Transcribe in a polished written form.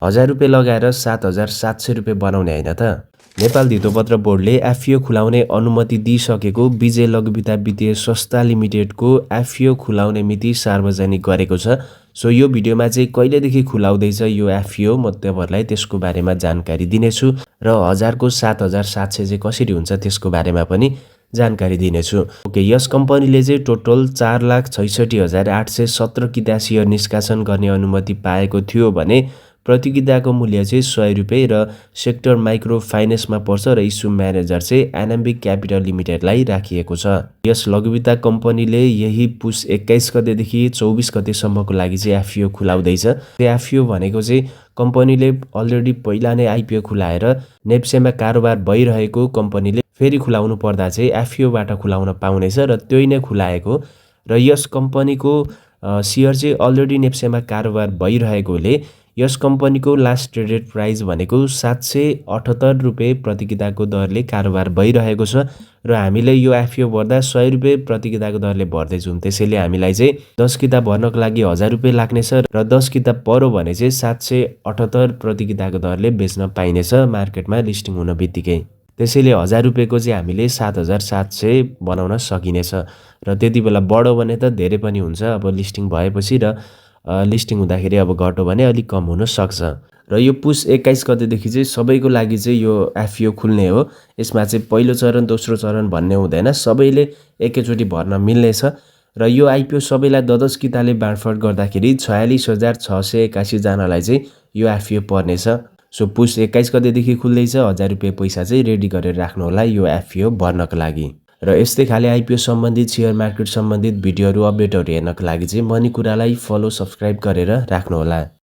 ₹1000 लगाएर ₹7700 बनाउने हैन त। नेपाल धितोपत्र बोर्डले एफपीओ खुलाउने अनुमति दिइसकेको विजय लघुवित्त वित्तीय संस्था लिमिटेडको एफपीओ खुलाउने मिति सार्वजनिक गरेको छ। सो यो भिडियोमा चाहिँ कहिलेदेखि खुलाउँदैछ यो एफपीओ म तपाईहरुलाई त्यसको बारेमा जानकारी दिनेछु र 1000 को 7700 चाहिँ कसरी हुन्छ त्यसको बारेमा पनि जानकारी दिनेछु। ओके, यस कम्पनीले चाहिँ टोटल 4,66,817 किता शेयर निष्कासन गर्ने अनुमति पाएको थियो भने प्रति किताको मूल्य चाहिँ ₹100 र सेक्टर माइक्रो फाइनेन्समा पर्छ र इस्यु म्यानेजर चाहिँ एनाम्बिक क्यापिटल लिमिटेडलाई राखिएको छ। यस लघुवित्त कम्पनीले यही पुस 21 गतेदेखि 24 गतेसम्मको लागि चाहिँ एफपीओ खुलाउँदैछ। त्यो एफपीओ भनेको चाहिँ कम्पनीले अलरेडी पहिला नै आईपीओ खुलाएर नेप्सेमा कारोबार भइरहेको कम्पनीले फेरि खुलाउनु पर्दा चाहिँ एफपीओबाट खुलाउन पाउनेछ र त्यही नै खुलाएको र यस कम्पनीको शेयर चाहिँ अलरेडी नेप्सेमा कारोबार भइरहेकोले यस कम्पनीको लास्ट ट्रेडेड प्राइस भनेको ₹778 प्रति किताको दरले कारोबार भइरहेको छ र हामीले यो एफपीओ भर्दा ₹100 प्रति किताको दरले भर्दै छौं। त्यसैले हामीलाई चाहिँ 10 किता भर्नको लागि ₹1000 लाग्नेछ र 10 किता पर्यो भने चाहिँ 778 प्रति किताको दरले बेच्न पाइनेछ मार्केटमा लिस्टिङ हुन बित्तिकै। त्यसैले ₹1000 को चाहिँ हामीले 7700 बनाउन सकिनेछ र त्यति बेला बढ्यो भने त धेरै पनि हुन्छ अब लिस्टिङ भएपछि र लिस्टिङ हुँदाखेरि अब घट्यो भने अलि कम हुन सक्छ। र यो पुस 21 गतेदेखि चाहिँ सबैको लागि चाहिँ यो एफपीओ खुल्ने हो। यसमा चाहिँ पहिलो चरण दोस्रो चरण भन्ने हुँदैन, सबैले एकैचोटी भर्न मिल्नेछ र यो आईपीओ सबैलाई 10 किताले बाँडफाँड गर्दाखेरि 46,681 जनालाई चाहिँ यो एफपीओ पर्नेछ। सो पुस 21 गतेदेखि खुल्दैछ। ₹1000 पैसा चाहिँ रेडी गरेर राख्नु होला यो एफपीओ भर्नको लागि। र यस्तै खाले आईपीओ सम्बन्धित शेयर मार्केट सम्बन्धित भिडियोहरु अपडेटहरु हेर्नको लागि चाहिँ मनी कुरालाई फलो सब्स्क्राइब गरेर राख्नु होला।